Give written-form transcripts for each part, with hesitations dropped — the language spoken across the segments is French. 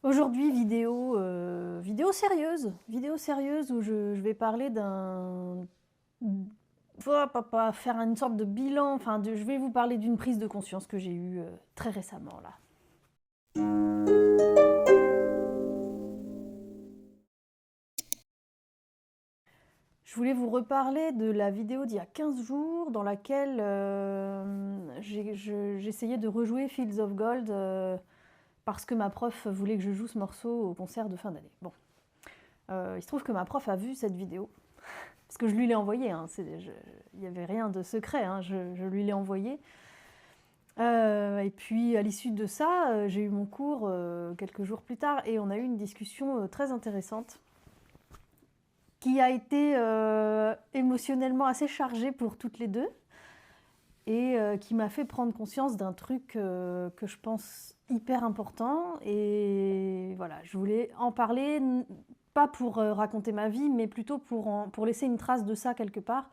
Aujourd'hui, vidéo sérieuse où je vais parler d'un... faire une sorte de bilan, je vais vous parler d'une prise de conscience que j'ai eue très récemment là. Je voulais vous reparler de la vidéo d'il y a 15 jours dans laquelle j'essayais de rejouer Fields of Gold parce que ma prof voulait que je joue ce morceau au concert de fin d'année. Bon, il se trouve que ma prof a vu cette vidéo, parce que je lui l'ai envoyée, hein, il n'y avait rien de secret, hein, je lui l'ai envoyée. Et puis à l'issue de ça, j'ai eu mon cours quelques jours plus tard et on a eu une discussion très intéressante qui a été émotionnellement assez chargée pour toutes les deux et qui m'a fait prendre conscience d'un truc que je pense hyper important. Et voilà, je voulais en parler, pas pour raconter ma vie, mais plutôt pour laisser une trace de ça quelque part,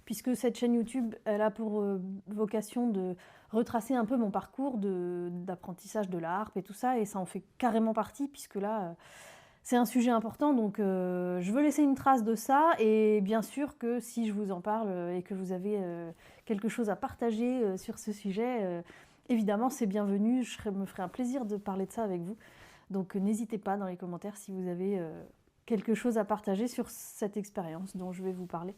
puisque cette chaîne YouTube, elle a pour vocation de retracer un peu mon parcours d'apprentissage de la harpe et tout ça, et ça en fait carrément partie, puisque là, c'est un sujet important, donc je veux laisser une trace de ça, et bien sûr que si je vous en parle et que vous avez quelque chose à partager sur ce sujet, évidemment c'est bienvenu, me ferai un plaisir de parler de ça avec vous. Donc n'hésitez pas dans les commentaires si vous avez quelque chose à partager sur cette expérience dont je vais vous parler.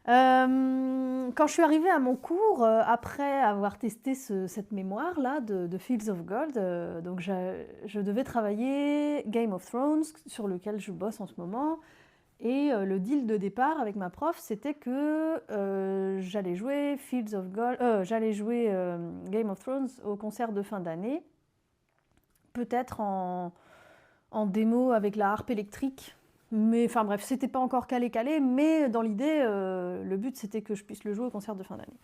Quand je suis arrivée à mon cours, après avoir testé cette mémoire-là de Fields of Gold, donc je devais travailler Game of Thrones, sur lequel je bosse en ce moment, et le deal de départ avec ma prof, c'était que j'allais jouer Game of Thrones au concert de fin d'année, peut-être en démo avec la harpe électrique. Mais enfin bref, c'était pas encore calé, mais dans l'idée, le but c'était que je puisse le jouer au concert de fin d'année.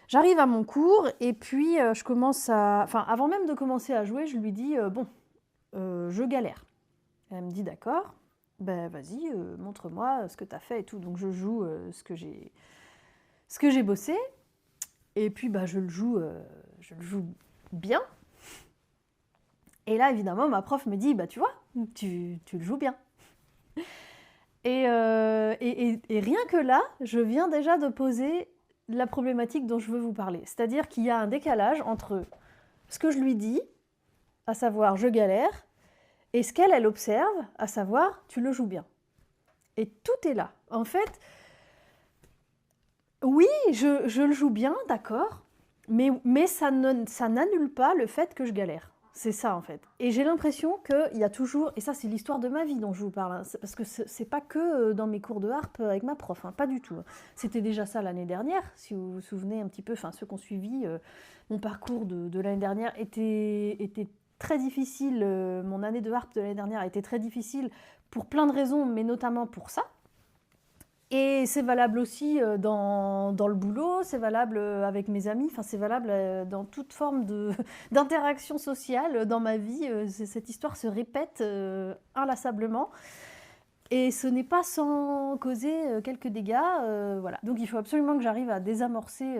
J'arrive à mon cours et puis je commence à... Enfin, avant même de commencer à jouer, je lui dis bon, je galère. Elle me dit d'accord, ben vas-y, montre-moi ce que t'as fait et tout. Donc je joue ce que j'ai bossé et puis bah, je le joue bien. Et là, évidemment, ma prof me dit bah tu vois, tu le joues bien. Et rien que là, je viens déjà de poser la problématique dont je veux vous parler. C'est-à-dire qu'il y a un décalage entre ce que je lui dis, à savoir je galère, et ce qu'elle observe, à savoir tu le joues bien. Et tout est là. En fait, oui, je le joue bien, d'accord, mais ça n'annule pas le fait que je galère. C'est ça en fait. Et j'ai l'impression qu'il y a toujours, et ça c'est l'histoire de ma vie dont je vous parle, hein, parce que c'est pas que dans mes cours de harpe avec ma prof, hein, pas du tout. C'était déjà ça l'année dernière, si vous vous souvenez un petit peu, enfin ceux qui ont suivi mon parcours de l'année dernière était très difficile, mon année de harpe de l'année dernière a été très difficile pour plein de raisons, mais notamment pour ça. Et c'est valable aussi dans le boulot, c'est valable avec mes amis, enfin c'est valable dans toute forme d'interaction sociale dans ma vie. Cette histoire se répète inlassablement. Et ce n'est pas sans causer quelques dégâts. Voilà. Donc il faut absolument que j'arrive à désamorcer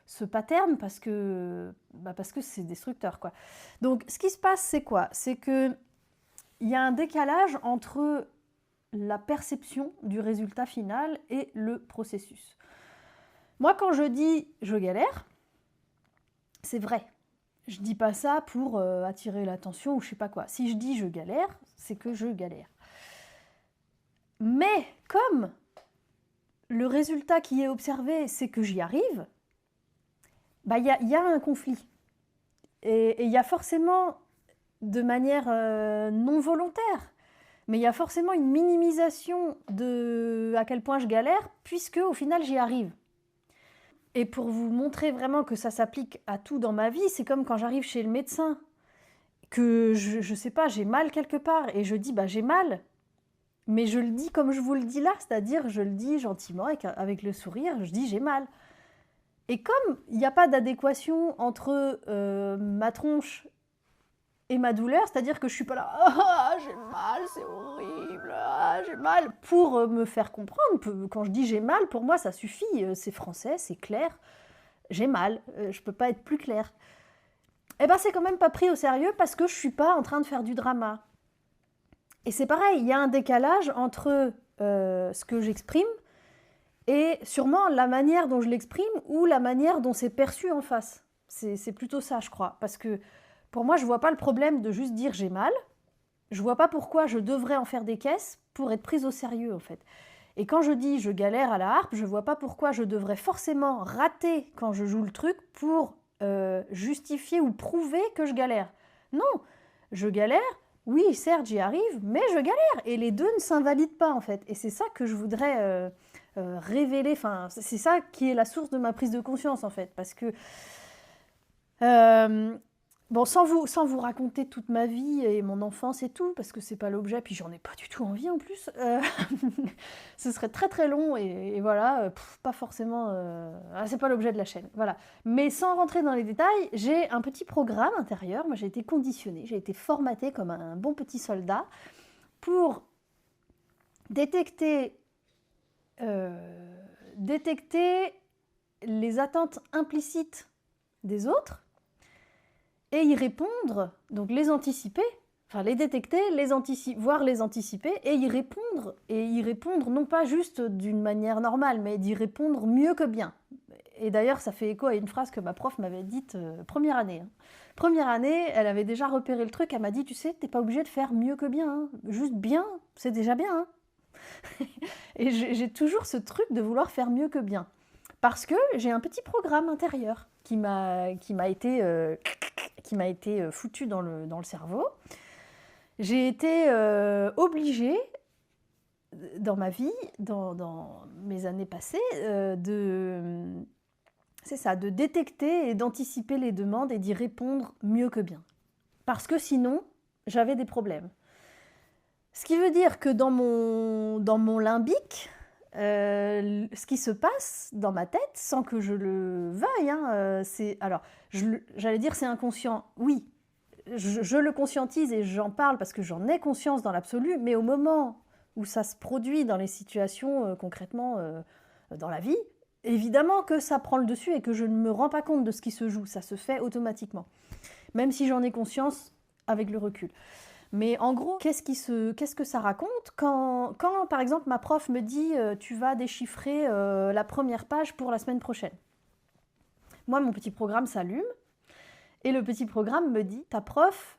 ce pattern parce que c'est destructeur, quoi. Donc ce qui se passe, c'est quoi? C'est qu'il y a un décalage entre la perception du résultat final et le processus. Moi, quand je dis je galère, c'est vrai. Je dis pas ça pour attirer l'attention ou je sais pas quoi. Si je dis je galère, c'est que je galère. Mais comme le résultat qui est observé, c'est que j'y arrive, bah y a un conflit. Et il y a forcément, de manière non volontaire, mais il y a forcément une minimisation de à quel point je galère, puisque au final j'y arrive. Et pour vous montrer vraiment que ça s'applique à tout dans ma vie, c'est comme quand j'arrive chez le médecin, que je sais pas, j'ai mal quelque part, et je dis bah j'ai mal, mais je le dis comme je vous le dis là, c'est-à-dire je le dis gentiment, avec le sourire, je dis j'ai mal. Et comme il n'y a pas d'adéquation entre ma tronche et ma douleur, c'est-à-dire que je suis pas là, ah, j'ai mal, c'est horrible, ah, j'ai mal, pour me faire comprendre. Quand je dis j'ai mal, pour moi ça suffit, c'est français, c'est clair, j'ai mal, je peux pas être plus clair. eh ben c'est quand même pas pris au sérieux parce que je suis pas en train de faire du drama. Et c'est pareil, il y a un décalage entre ce que j'exprime et sûrement la manière dont je l'exprime ou la manière dont c'est perçu en face. C'est plutôt ça, je crois. Parce que pour moi, je vois pas le problème de juste dire j'ai mal. Je vois pas pourquoi je devrais en faire des caisses pour être prise au sérieux, en fait. Et quand je dis je galère à la harpe, je vois pas pourquoi je devrais forcément rater quand je joue le truc pour justifier ou prouver que je galère. Non, je galère, oui, certes, j'y arrive, mais je galère. Et les deux ne s'invalident pas, en fait. Et c'est ça que je voudrais révéler. Enfin, c'est ça qui est la source de ma prise de conscience, en fait. Parce que bon, sans vous raconter toute ma vie et mon enfance et tout, parce que c'est pas l'objet, puis j'en ai pas du tout envie en plus, ce serait très très long et voilà, pas forcément... c'est pas l'objet de la chaîne, voilà. Mais sans rentrer dans les détails, j'ai un petit programme intérieur, moi j'ai été conditionnée, j'ai été formatée comme un bon petit soldat pour détecter les attentes implicites des autres, et y répondre, donc les anticiper, enfin les détecter, voire les anticiper, et y répondre non pas juste d'une manière normale, mais d'y répondre mieux que bien. Et d'ailleurs, ça fait écho à une phrase que ma prof m'avait dite première année. Hein. Première année, elle avait déjà repéré le truc, elle m'a dit, tu sais, t'es pas obligé de faire mieux que bien, hein. Juste bien, c'est déjà bien. Hein. Et j'ai toujours ce truc de vouloir faire mieux que bien. Parce que j'ai un petit programme intérieur qui m'a été foutu dans le cerveau. J'ai été obligée, dans ma vie, dans mes années passées, de détecter et d'anticiper les demandes et d'y répondre mieux que bien. Parce que sinon, j'avais des problèmes. Ce qui veut dire que dans mon limbique, ce qui se passe dans ma tête, sans que je le veuille, hein, j'allais dire c'est inconscient, oui, je le conscientise et j'en parle parce que j'en ai conscience dans l'absolu, mais au moment où ça se produit dans les situations concrètement dans la vie, évidemment que ça prend le dessus et que je ne me rends pas compte de ce qui se joue, ça se fait automatiquement, même si j'en ai conscience avec le recul. Mais en gros, qu'est-ce que ça raconte quand, par exemple, ma prof me dit « tu vas déchiffrer la première page pour la semaine prochaine ». Moi, mon petit programme s'allume et le petit programme me dit « ta prof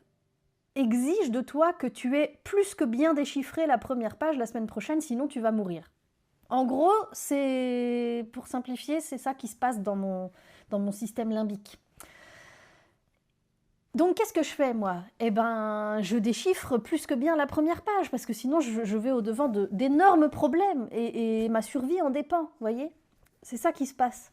exige de toi que tu aies plus que bien déchiffré la première page la semaine prochaine, sinon tu vas mourir ». En gros, pour simplifier, c'est ça qui se passe dans mon système limbique. Donc, qu'est-ce que je fais, moi ? Eh ben, je déchiffre plus que bien la première page, parce que sinon, je vais au-devant d'énormes problèmes, et ma survie en dépend, vous voyez ? C'est ça qui se passe.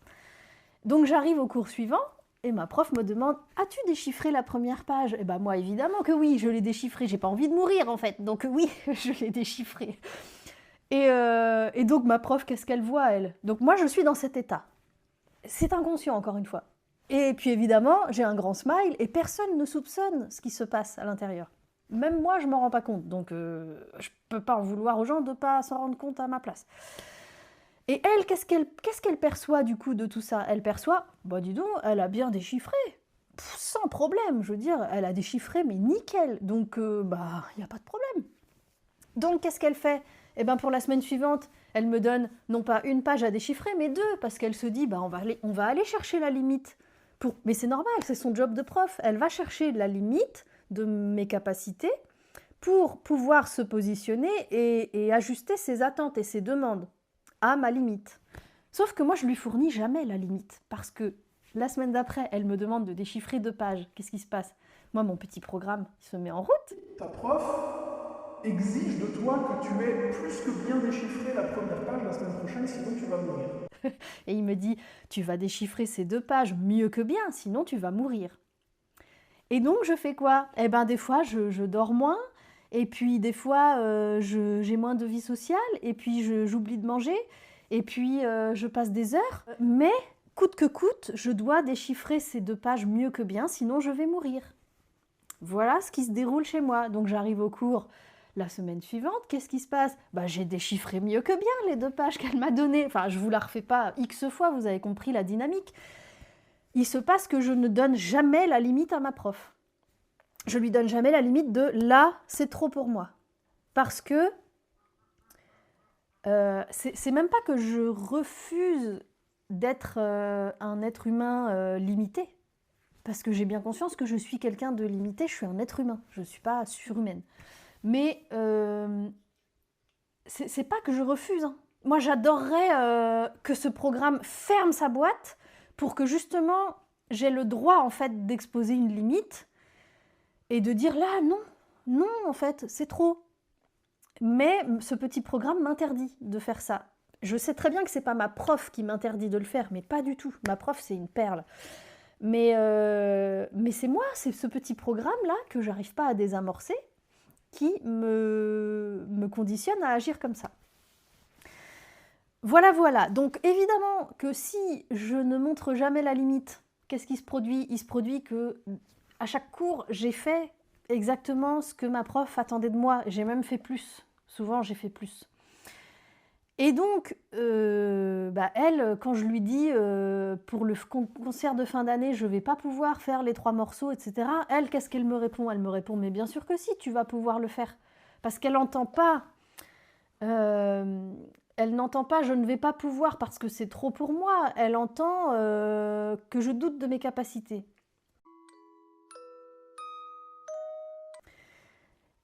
Donc, j'arrive au cours suivant, et ma prof me demande « As-tu déchiffré la première page ?» Eh ben, moi, évidemment que oui, je l'ai déchiffré, j'ai pas envie de mourir, en fait, donc oui, je l'ai déchiffré. Et donc, ma prof, qu'est-ce qu'elle voit, elle ? Donc, moi, je suis dans cet état. C'est inconscient, encore une fois. Et puis évidemment, j'ai un grand smile et personne ne soupçonne ce qui se passe à l'intérieur. Même moi, je ne m'en rends pas compte. Donc, je ne peux pas en vouloir aux gens de ne pas s'en rendre compte à ma place. Et elle, qu'est-ce qu'elle perçoit du coup de tout ça ? Elle perçoit, bah dis donc, elle a bien déchiffré. Sans problème, je veux dire, elle a déchiffré, mais nickel. Donc, il n'y a pas de problème. Donc, qu'est-ce qu'elle fait ? Eh bien, pour la semaine suivante, elle me donne non pas une page à déchiffrer, mais deux, parce qu'elle se dit, on va aller chercher la limite. Mais c'est normal, c'est son job de prof. Elle va chercher la limite de mes capacités pour pouvoir se positionner et ajuster ses attentes et ses demandes à ma limite. Sauf que moi, je lui fournis jamais la limite. Parce que la semaine d'après, elle me demande de déchiffrer 2 pages. Qu'est-ce qui se passe ? Moi, mon petit programme se met en route. Ta prof exige de toi que tu aies plus que bien déchiffré la première page la semaine prochaine, sinon tu vas mourir. Et il me dit, tu vas déchiffrer ces 2 pages mieux que bien, sinon tu vas mourir. Et donc, je fais quoi ? Eh bien, des fois, je dors moins, et puis des fois, j'ai moins de vie sociale, et puis j'oublie de manger, et puis je passe des heures. Mais, coûte que coûte, je dois déchiffrer ces 2 pages mieux que bien, sinon je vais mourir. Voilà ce qui se déroule chez moi. Donc, j'arrive au cours la semaine suivante, qu'est-ce qui se passe ? J'ai déchiffré mieux que bien les 2 pages qu'elle m'a données. Enfin, je ne vous la refais pas X fois, vous avez compris la dynamique. il se passe que je ne donne jamais la limite à ma prof. Je lui donne jamais la limite de là, c'est trop pour moi. Parce que c'est même pas que je refuse d'être un être humain limité. Parce que j'ai bien conscience que je suis quelqu'un de limité, je suis un être humain, je ne suis pas surhumaine. Mais c'est pas que je refuse. Hein. Moi, j'adorerais que ce programme ferme sa boîte pour que justement j'ai le droit en fait d'exposer une limite et de dire là non, non en fait, c'est trop. Mais ce petit programme m'interdit de faire ça. Je sais très bien que c'est pas ma prof qui m'interdit de le faire, mais pas du tout. Ma prof, c'est une perle. Mais c'est moi, c'est ce petit programme-là que j'arrive pas à désamorcer qui me conditionne à agir comme ça. Voilà, voilà. Donc évidemment que si je ne montre jamais la limite, qu'est-ce qui se produit ? Il se produit que à chaque cours, j'ai fait exactement ce que ma prof attendait de moi. J'ai même fait plus. Souvent, j'ai fait plus. Et donc, elle, quand je lui dis pour le concert de fin d'année, je ne vais pas pouvoir faire les 3 morceaux, etc., elle, qu'est-ce qu'elle me répond ? Elle me répond, mais bien sûr que si, tu vas pouvoir le faire. Parce qu'elle n'entend pas, je ne vais pas pouvoir parce que c'est trop pour moi. Elle entend que je doute de mes capacités.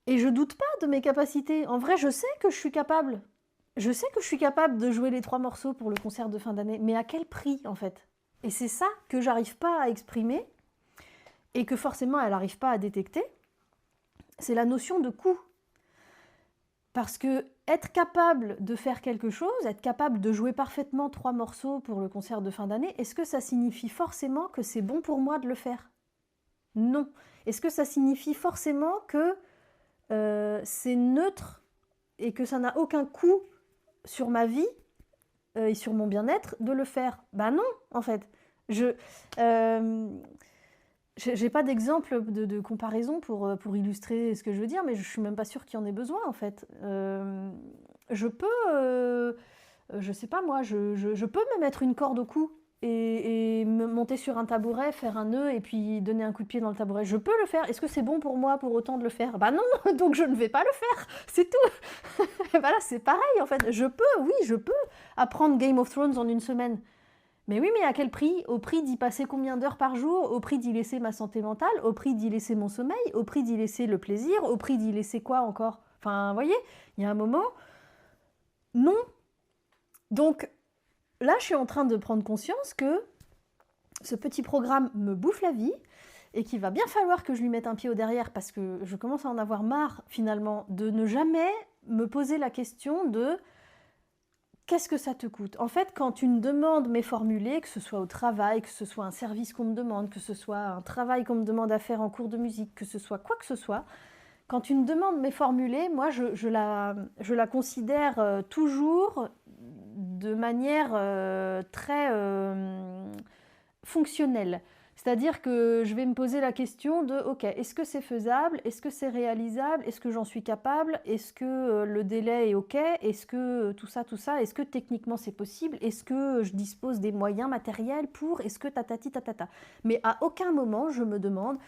Et je doute pas de mes capacités. En vrai, je sais que je suis capable. Je sais que je suis capable de jouer les 3 morceaux pour le concert de fin d'année, mais à quel prix en fait ? Et c'est ça que j'arrive pas à exprimer et que forcément elle n'arrive pas à détecter, c'est la notion de coût. Parce que être capable de faire quelque chose, être capable de jouer parfaitement 3 morceaux pour le concert de fin d'année, est-ce que ça signifie forcément que c'est bon pour moi de le faire ? Non. Est-ce que ça signifie forcément que c'est neutre et que ça n'a aucun coût sur ma vie et sur mon bien-être de le faire? Ben non, en fait. Je n'ai pas d'exemple de comparaison pour illustrer ce que je veux dire, mais je ne suis même pas sûre qu'il y en ait besoin, en fait. Je peux, je sais pas moi, je peux me mettre une corde au cou et me monter sur un tabouret, faire un nœud et puis donner un coup de pied dans le tabouret. Je peux le faire. Est-ce que c'est bon pour moi pour autant de le faire? Bah non, donc je ne vais pas le faire. C'est tout. Et voilà, c'est pareil en fait. Je peux apprendre Game of Thrones en une semaine. Mais oui, mais à quel prix? Au prix d'y passer combien d'heures par jour? Au prix d'y laisser ma santé mentale? Au prix d'y laisser mon sommeil? Au prix d'y laisser le plaisir? Au prix d'y laisser quoi encore? Enfin, vous voyez, il y a un moment, non. Donc là, je suis en train de prendre conscience que ce petit programme me bouffe la vie et qu'il va bien falloir que je lui mette un pied au derrière parce que je commence à en avoir marre finalement de ne jamais me poser la question de qu'est-ce que ça te coûte? En fait, quand une demande m'est formulée, que ce soit au travail, que ce soit un service qu'on me demande, que ce soit un travail qu'on me demande à faire en cours de musique, que ce soit quoi que ce soit, quand une demande m'est formulée, moi je la considère toujours de manière très fonctionnelle. C'est-à-dire que je vais me poser la question de, ok, est-ce que c'est faisable? Est-ce que c'est réalisable? Est-ce que j'en suis capable? Est-ce que le délai est ok? Est-ce que tout ça, est-ce que techniquement c'est possible? Est-ce que je dispose des moyens matériels pour? Est-ce que tatati tatata? Mais à aucun moment je me demande,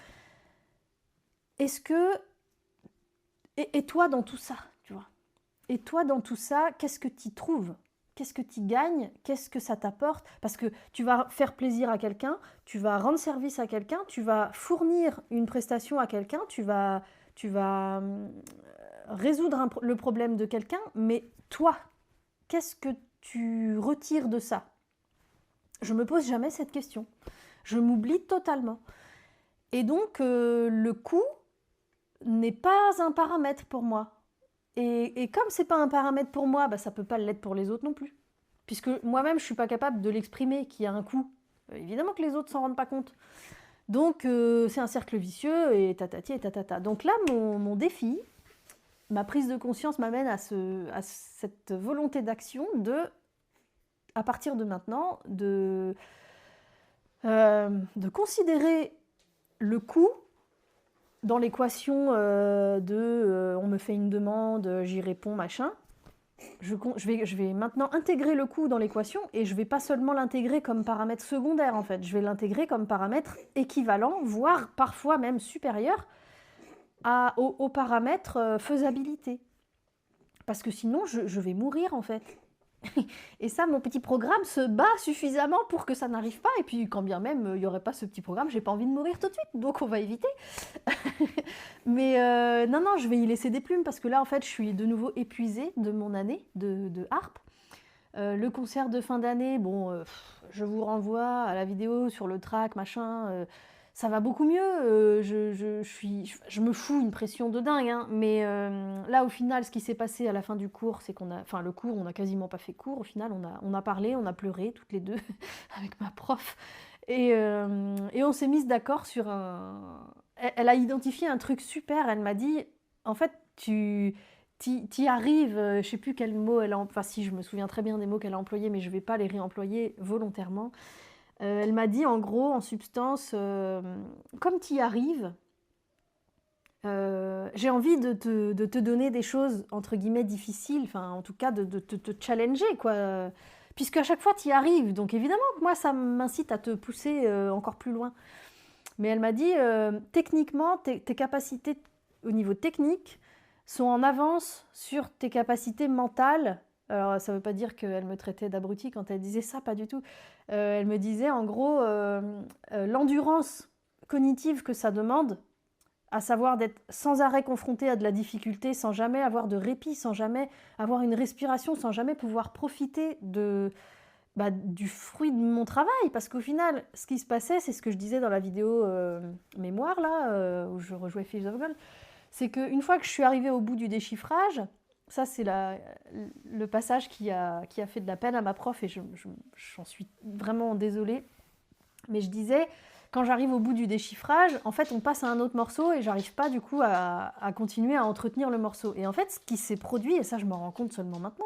est-ce que... Et toi dans tout ça, tu vois? Et toi dans tout ça, qu'est-ce que tu y trouves? Qu'est-ce que tu gagnes? Qu'est-ce que ça t'apporte? Parce que tu vas faire plaisir à quelqu'un, tu vas rendre service à quelqu'un, tu vas fournir une prestation à quelqu'un, tu vas résoudre le problème de quelqu'un, mais toi, qu'est-ce que tu retires de ça? Je me pose jamais cette question. Je m'oublie totalement. Et donc, le coût n'est pas un paramètre pour moi. Et comme c'est pas un paramètre pour moi, bah, ça peut pas l'être pour les autres non plus. Puisque moi-même, je suis pas capable de l'exprimer, qu'il y a un coût. Évidemment que les autres s'en rendent pas compte. Donc, c'est un cercle vicieux et tatati et tatata. Donc là, mon défi, ma prise de conscience m'amène à cette volonté d'action de, à partir de maintenant, de considérer le coût dans l'équation on me fait une demande, j'y réponds, machin, je vais maintenant intégrer le coût dans l'équation et je vais pas seulement l'intégrer comme paramètre secondaire en fait, je vais l'intégrer comme paramètre équivalent, voire parfois même supérieur au paramètre faisabilité. Parce que sinon, je vais mourir en fait. Et ça, mon petit programme se bat suffisamment pour que ça n'arrive pas. Et puis, quand bien même il n'y aurait pas ce petit programme, j'ai pas envie de mourir tout de suite. Donc, on va éviter. Mais non, je vais y laisser des plumes parce que là, en fait, je suis de nouveau épuisée de mon année de harpe. Le concert de fin d'année, bon, je vous renvoie à la vidéo sur le track, machin. Ça va beaucoup mieux. Je me fous une pression de dingue, hein, mais là, au final, ce qui s'est passé à la fin du cours, c'est le cours, on n'a quasiment pas fait cours. Au final, on a parlé, on a pleuré toutes les deux avec ma prof, et on s'est mises d'accord sur un. Elle a identifié un truc super. Elle m'a dit, en fait, t'y arrives. Je sais plus quel mot elle a. Enfin, si, je me souviens très bien des mots qu'elle a employés, mais je vais pas les réemployer volontairement. Elle m'a dit en gros, en substance, comme tu y arrives, j'ai envie de te donner des choses entre guillemets difficiles, enfin en tout cas de te challenger, quoi. Puisque à chaque fois tu y arrives, donc évidemment que moi ça m'incite à te pousser encore plus loin. Mais elle m'a dit, techniquement, tes capacités au niveau technique sont en avance sur tes capacités mentales. Alors, ça ne veut pas dire qu'elle me traitait d'abruti quand elle disait ça, pas du tout. Elle me disait, en gros, l'endurance cognitive que ça demande, à savoir d'être sans arrêt confronté à de la difficulté, sans jamais avoir de répit, sans jamais avoir une respiration, sans jamais pouvoir profiter du fruit de mon travail. Parce qu'au final, ce qui se passait, c'est ce que je disais dans la vidéo mémoire, là, où je rejouais Fields of Gold, c'est qu'une fois que je suis arrivée au bout du déchiffrage, ça, c'est le passage qui a fait de la peine à ma prof et j'en suis vraiment désolée. Mais je disais, quand j'arrive au bout du déchiffrage, en fait, on passe à un autre morceau et j'arrive pas du coup à continuer à entretenir le morceau. Et en fait, ce qui s'est produit, et ça, je m'en rends compte seulement maintenant,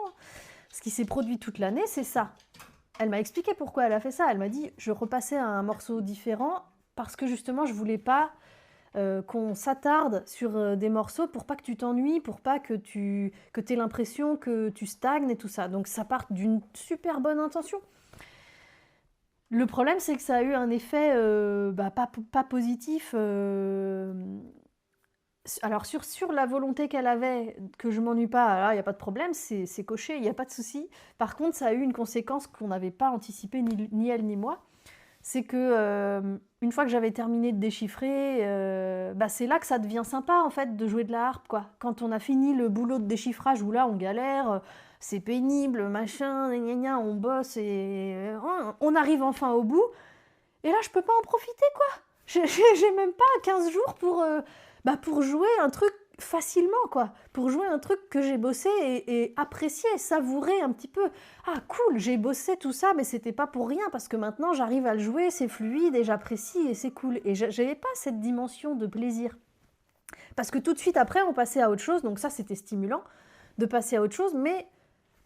ce qui s'est produit toute l'année, c'est ça. Elle m'a expliqué pourquoi elle a fait ça. Elle m'a dit, je repassais à un morceau différent parce que justement, je voulais pas qu'on s'attarde sur des morceaux pour pas que tu t'ennuies, pour pas que tu aies l'impression que tu stagnes et tout ça. Donc ça part d'une super bonne intention. Le problème, c'est que ça a eu un effet pas positif. Alors sur la volonté qu'elle avait, que je m'ennuie pas, là, il n'y a pas de problème, c'est coché, il n'y a pas de souci. Par contre, ça a eu une conséquence qu'on n'avait pas anticipée, ni elle ni moi. C'est que une fois que j'avais terminé de déchiffrer, c'est là que ça devient sympa en fait de jouer de la harpe, quoi. Quand on a fini le boulot de déchiffrage où là on galère, c'est pénible, machin, gna gna, on bosse et on arrive enfin au bout. Et là je peux pas en profiter, quoi. J'ai même pas 15 jours pour jouer un truc facilement, quoi, pour jouer un truc que j'ai bossé et apprécié, savourer un petit peu. Ah cool, j'ai bossé tout ça, mais c'était pas pour rien parce que maintenant j'arrive à le jouer, c'est fluide et j'apprécie et c'est cool. Et j'avais pas cette dimension de plaisir parce que tout de suite après on passait à autre chose, donc ça c'était stimulant de passer à autre chose. Mais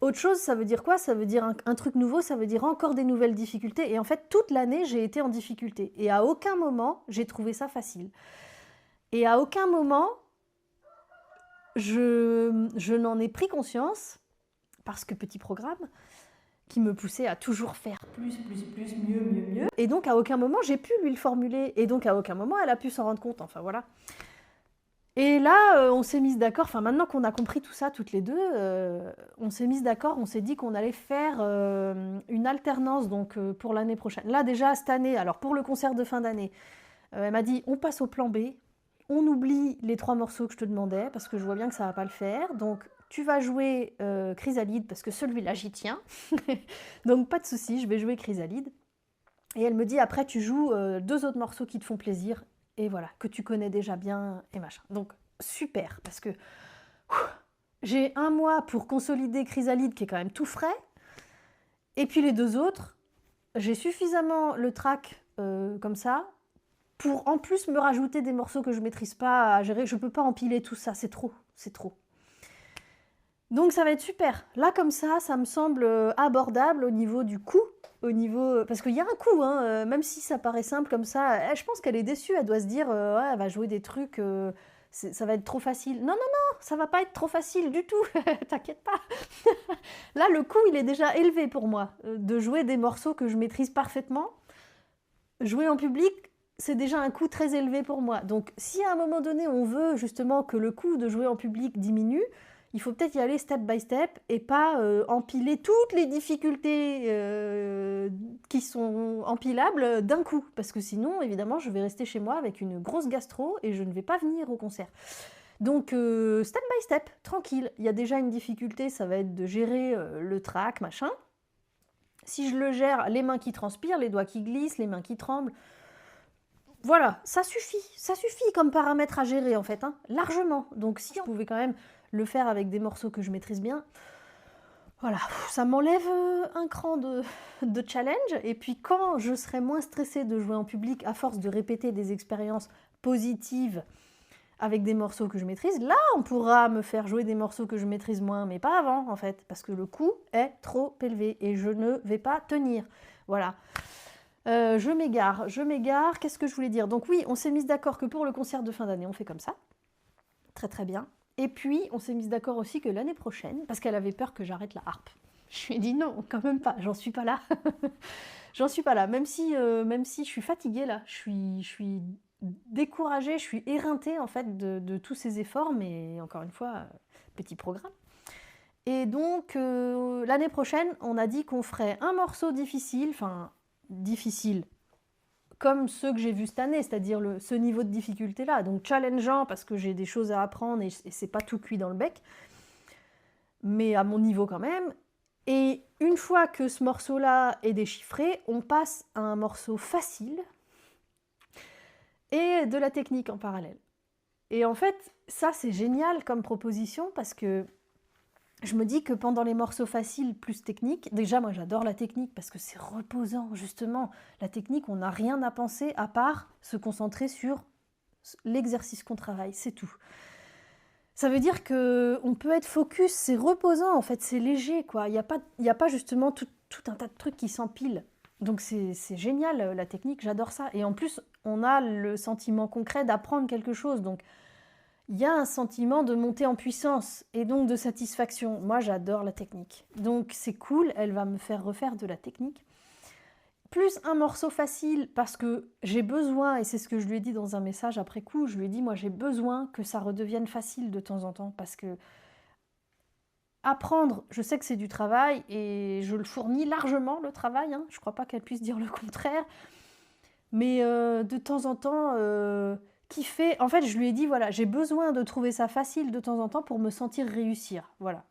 autre chose, ça veut dire quoi? Ça veut dire un truc nouveau, ça veut dire encore des nouvelles difficultés. Et en fait toute l'année j'ai été en difficulté et à aucun moment j'ai trouvé ça facile. Et à aucun moment je n'en ai pris conscience, parce que petit programme, qui me poussait à toujours faire plus, mieux. Et donc à aucun moment j'ai pu lui le formuler, et donc à aucun moment elle a pu s'en rendre compte, enfin voilà. Et là, on s'est mises d'accord, enfin maintenant qu'on a compris tout ça toutes les deux, on s'est mises d'accord, on s'est dit qu'on allait faire une alternance donc, pour l'année prochaine. Là déjà, cette année, alors pour le concert de fin d'année, elle m'a dit on passe au plan B. On oublie les 3 morceaux que je te demandais, parce que je vois bien que ça ne va pas le faire. Donc, tu vas jouer Chrysalide, parce que celui-là, j'y tiens. Donc, pas de souci, je vais jouer Chrysalide. Et elle me dit, après, tu joues 2 autres morceaux qui te font plaisir, et voilà, que tu connais déjà bien, et machin. Donc, super, parce que j'ai 1 mois pour consolider Chrysalide, qui est quand même tout frais. Et puis, les 2 autres, j'ai suffisamment le track comme ça, pour en plus me rajouter des morceaux que je ne maîtrise pas à gérer. Je ne peux pas empiler tout ça, c'est trop. Donc ça va être super. Là, comme ça me semble abordable au niveau du coût. Parce qu'il y a un coût, hein, même si ça paraît simple comme ça. Je pense qu'elle est déçue, elle doit se dire, ouais, elle va jouer des trucs, ça va être trop facile. Non, ça va pas être trop facile du tout, t'inquiète pas. Là, le coût, il est déjà élevé pour moi, de jouer des morceaux que je maîtrise parfaitement. Jouer en public, c'est déjà un coût très élevé pour moi. Donc, si à un moment donné, on veut justement que le coût de jouer en public diminue, il faut peut-être y aller step by step et pas empiler toutes les difficultés qui sont empilables d'un coup. Parce que sinon, évidemment, je vais rester chez moi avec une grosse gastro et je ne vais pas venir au concert. Donc, step by step, tranquille. Il y a déjà une difficulté, ça va être de gérer le track, machin. Si je le gère, les mains qui transpirent, les doigts qui glissent, les mains qui tremblent, voilà, ça suffit comme paramètre à gérer en fait, hein, largement. Donc si on pouvait quand même le faire avec des morceaux que je maîtrise bien, voilà, ça m'enlève un cran de challenge. Et puis quand je serai moins stressée de jouer en public à force de répéter des expériences positives avec des morceaux que je maîtrise, là on pourra me faire jouer des morceaux que je maîtrise moins, mais pas avant en fait, parce que le coût est trop élevé et je ne vais pas tenir. Voilà. Je m'égare, qu'est-ce que je voulais dire? Donc oui, on s'est mis d'accord que pour le concert de fin d'année, on fait comme ça. Très très bien. Et puis, on s'est mis d'accord aussi que l'année prochaine, parce qu'elle avait peur que j'arrête la harpe. Je lui ai dit non, quand même pas, j'en suis pas là. J'en suis pas là, même si je suis fatiguée là, je suis découragée, je suis éreintée en fait de tous ces efforts, mais encore une fois, petit programme. Et donc, l'année prochaine, on a dit qu'on ferait un morceau difficile, comme ceux que j'ai vus cette année, c'est-à-dire ce niveau de difficulté-là. Donc challengeant parce que j'ai des choses à apprendre et c'est pas tout cuit dans le bec, mais à mon niveau quand même. Et une fois que ce morceau-là est déchiffré, on passe à un morceau facile et de la technique en parallèle. Et en fait, ça c'est génial comme proposition parce que je me dis que pendant les morceaux faciles plus techniques, déjà moi j'adore la technique parce que c'est reposant justement. La technique, on n'a rien à penser à part se concentrer sur l'exercice qu'on travaille, c'est tout. Ça veut dire qu'on peut être focus, c'est reposant en fait, c'est léger quoi. Il n'y a pas justement tout un tas de trucs qui s'empilent. Donc c'est génial la technique, j'adore ça. Et en plus, on a le sentiment concret d'apprendre quelque chose. Donc il y a un sentiment de montée en puissance et donc de satisfaction. Moi, j'adore la technique. Donc, c'est cool, elle va me faire refaire de la technique. Plus un morceau facile parce que j'ai besoin, et c'est ce que je lui ai dit dans un message après coup, je lui ai dit, moi, j'ai besoin que ça redevienne facile de temps en temps parce que apprendre, je sais que c'est du travail et je le fournis largement, le travail. Hein. Je ne crois pas qu'elle puisse dire le contraire. Mais de temps en temps... kiffer. En fait, je lui ai dit, voilà, j'ai besoin de trouver ça facile de temps en temps pour me sentir réussir. Voilà.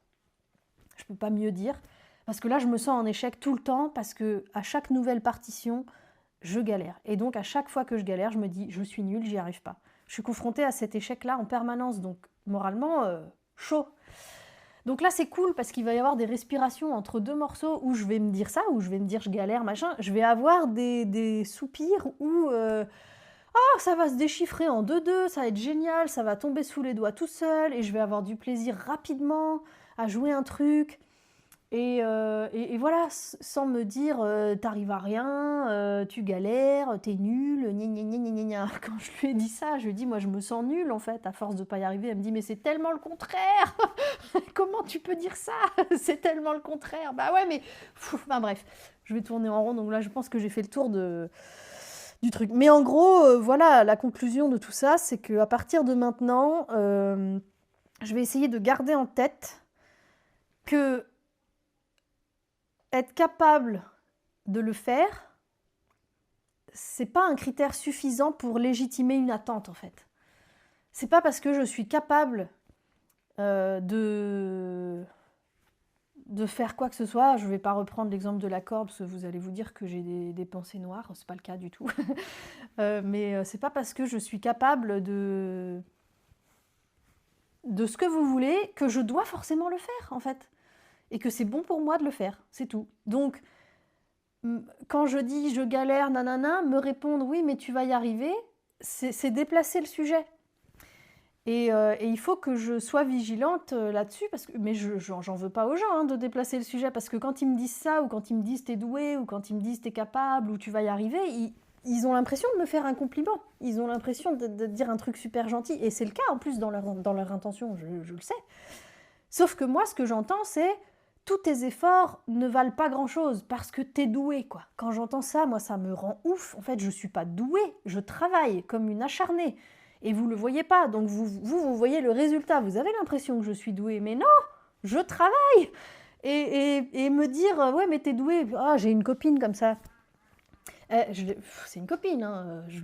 Je peux pas mieux dire. Parce que là, je me sens en échec tout le temps parce que à chaque nouvelle partition, je galère. Et donc, à chaque fois que je galère, je me dis, je suis nulle, j'y arrive pas. Je suis confrontée à cet échec-là en permanence. Donc, moralement, chaud. Donc là, c'est cool parce qu'il va y avoir des respirations entre deux morceaux où je vais me dire ça, où je vais me dire je galère, machin. Je vais avoir des soupirs où... ça va se déchiffrer en 2-2, ça va être génial, ça va tomber sous les doigts tout seul et je vais avoir du plaisir rapidement à jouer un truc. Et voilà, sans me dire t'arrives à rien, tu galères, t'es nul, gna gna gna gna gna. Quand je lui ai dit ça, je lui ai dit moi je me sens nulle en fait, à force de pas y arriver. Elle me dit mais c'est tellement le contraire. Comment tu peux dire ça? C'est tellement le contraire. Bah ouais mais... bref, je vais tourner en rond, donc là je pense que j'ai fait le tour du truc. Mais en gros, voilà, la conclusion de tout ça, c'est qu'à partir de maintenant, je vais essayer de garder en tête que être capable de le faire, c'est pas un critère suffisant pour légitimer une attente, en fait. C'est pas parce que je suis capable de faire quoi que ce soit, je vais pas reprendre l'exemple de la corde, parce que vous allez vous dire que j'ai des pensées noires, c'est pas le cas du tout. Mais c'est pas parce que je suis capable de ce que vous voulez que je dois forcément le faire, en fait. Et que c'est bon pour moi de le faire, c'est tout. Donc, quand je dis je galère, nanana, me répondre oui, mais tu vas y arriver, c'est déplacer le sujet. Et il faut que je sois vigilante là-dessus, mais j'en veux pas aux gens hein, de déplacer le sujet, parce que quand ils me disent ça, ou quand ils me disent t'es doué, ou quand ils me disent t'es capable, ou tu vas y arriver, ils ont l'impression de me faire un compliment. Ils ont l'impression de dire un truc super gentil. Et c'est le cas en plus dans leur intention, je le sais. Sauf que moi, ce que j'entends, c'est tous tes efforts ne valent pas grand-chose parce que t'es doué, quoi. Quand j'entends ça, moi, ça me rend ouf. En fait, je suis pas douée, je travaille comme une acharnée. Et vous le voyez pas, donc vous voyez le résultat. Vous avez l'impression que je suis douée, mais non, je travaille. Et me dire, ouais, mais t'es douée. Ah, j'ai une copine comme ça. C'est une copine, hein. Je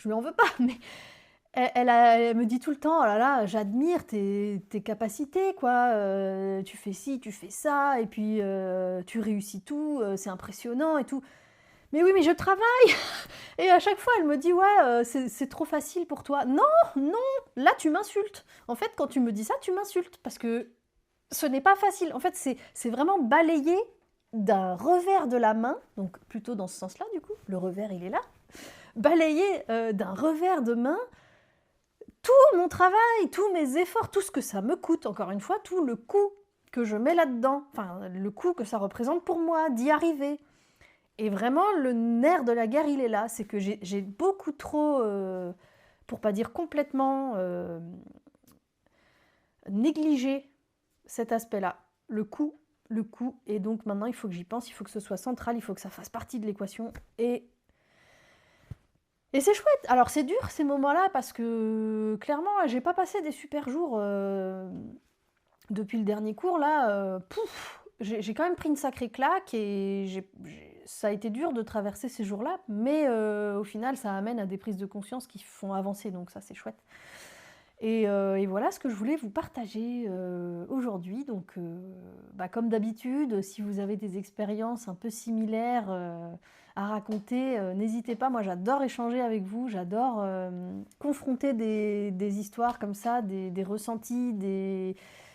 lui en veux pas, mais elle me dit tout le temps, oh là là, j'admire tes capacités, quoi. Tu fais ci, tu fais ça, et puis tu réussis tout, c'est impressionnant et tout. Mais oui, mais je travaille. Et à chaque fois, elle me dit, ouais, c'est trop facile pour toi. Non, non, là, tu m'insultes. En fait, quand tu me dis ça, tu m'insultes, parce que ce n'est pas facile. En fait, c'est vraiment balayé d'un revers de la main, donc plutôt dans ce sens-là, du coup, le revers, il est là. Balayer d'un revers de main tout mon travail, tous mes efforts, tout ce que ça me coûte, encore une fois, tout le coût que je mets là-dedans, enfin, le coût que ça représente pour moi d'y arriver. Et vraiment, le nerf de la guerre, il est là. C'est que j'ai beaucoup trop, pour pas dire complètement, négligé cet aspect-là. Le coût. Et donc maintenant, il faut que j'y pense, il faut que ce soit central, il faut que ça fasse partie de l'équation. Et c'est chouette. Alors c'est dur ces moments-là parce que clairement, j'ai pas passé des super jours depuis le dernier cours là. J'ai quand même pris une sacrée claque et ça a été dur de traverser ces jours-là, mais au final, ça amène à des prises de conscience qui font avancer, donc ça c'est chouette. Et voilà ce que je voulais vous partager aujourd'hui. Donc, comme d'habitude, si vous avez des expériences un peu similaires à raconter, n'hésitez pas. Moi, j'adore échanger avec vous. J'adore confronter des histoires comme ça, des ressentis,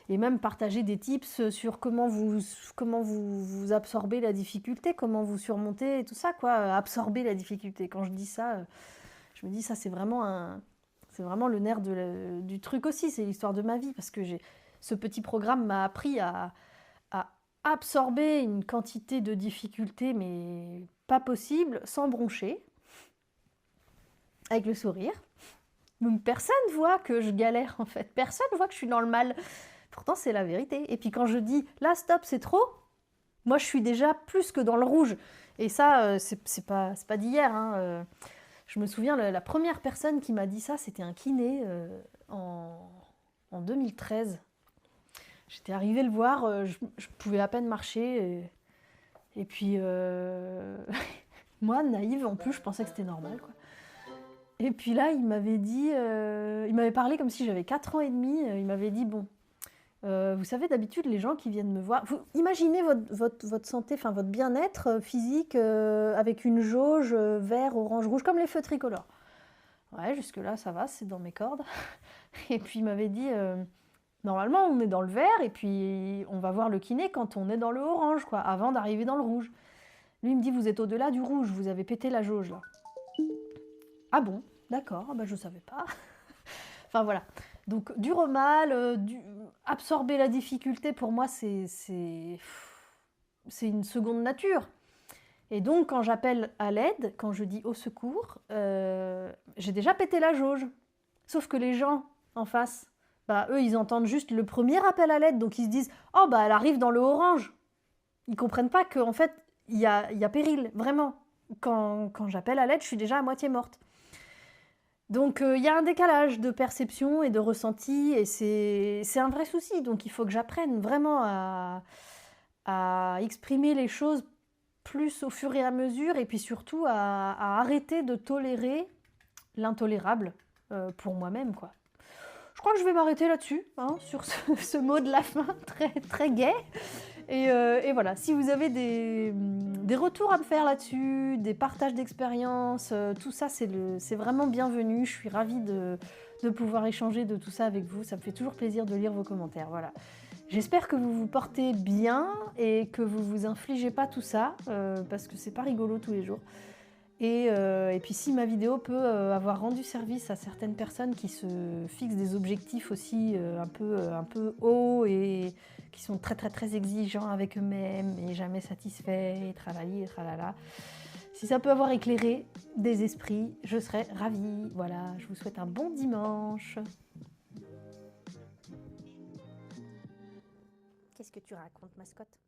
et même partager des tips sur comment vous absorbez la difficulté, comment vous surmontez et tout ça, quoi. Absorber la difficulté. Quand je dis ça, je me dis ça, c'est vraiment le nerf du truc aussi, c'est l'histoire de ma vie, parce que ce petit programme m'a appris à absorber une quantité de difficultés, mais pas possible, sans broncher, avec le sourire. Donc personne voit que je galère, en fait. Personne voit que je suis dans le mal. Pourtant, c'est la vérité. Et puis quand je dis « là, stop, c'est trop », moi, je suis déjà plus que dans le rouge. Et ça, c'est pas d'hier, hein. Je me souviens, la première personne qui m'a dit ça, c'était un kiné en 2013. J'étais arrivée le voir, je pouvais à peine marcher. Et puis, moi, naïve, en plus, je pensais que c'était normal, quoi. Et puis là, il m'avait parlé comme si j'avais 4 ans et demi. Il m'avait dit, bon, vous savez, d'habitude, les gens qui viennent me voir... Vous imaginez votre santé, enfin votre bien-être physique avec une jauge vert, orange, rouge, comme les feux tricolores. Ouais, jusque-là, ça va, c'est dans mes cordes. Et puis, il m'avait dit, normalement, on est dans le vert, et puis on va voir le kiné quand on est dans le orange, quoi, avant d'arriver dans le rouge. Lui, il me dit, vous êtes au-delà du rouge, vous avez pété la jauge, là. Ah bon, d'accord, je ne savais pas. Enfin, voilà. Donc, dur au mal, absorber la difficulté, pour moi, c'est une seconde nature. Et donc, quand j'appelle à l'aide, quand je dis au secours, j'ai déjà pété la jauge. Sauf que les gens en face, eux, ils entendent juste le premier appel à l'aide, donc ils se disent « Oh, elle arrive dans le orange ». Ils ne comprennent pas qu'en fait, il y a péril, vraiment. Quand j'appelle à l'aide, je suis déjà à moitié morte. Donc, il y a un décalage de perception et de ressenti, et c'est un vrai souci. Donc, il faut que j'apprenne vraiment à exprimer les choses plus au fur et à mesure, et puis surtout à arrêter de tolérer l'intolérable pour moi-même, quoi. Je crois que je vais m'arrêter là-dessus, hein, sur ce mot de la fin très, très gai. Et voilà, si vous avez des retours à me faire là-dessus, des partages d'expériences, tout ça, c'est vraiment bienvenu. Je suis ravie de pouvoir échanger de tout ça avec vous. Ça me fait toujours plaisir de lire vos commentaires. Voilà. J'espère que vous vous portez bien et que vous vous infligez pas tout ça, parce que c'est pas rigolo tous les jours. Et puis si ma vidéo peut avoir rendu service à certaines personnes qui se fixent des objectifs aussi un peu hauts et qui sont très très très exigeants avec eux-mêmes et jamais satisfaits et tralali et tralala, Si ça peut avoir éclairé des esprits, je serais ravie. Voilà, je vous souhaite un bon dimanche. Qu'est-ce que tu racontes, mascotte ?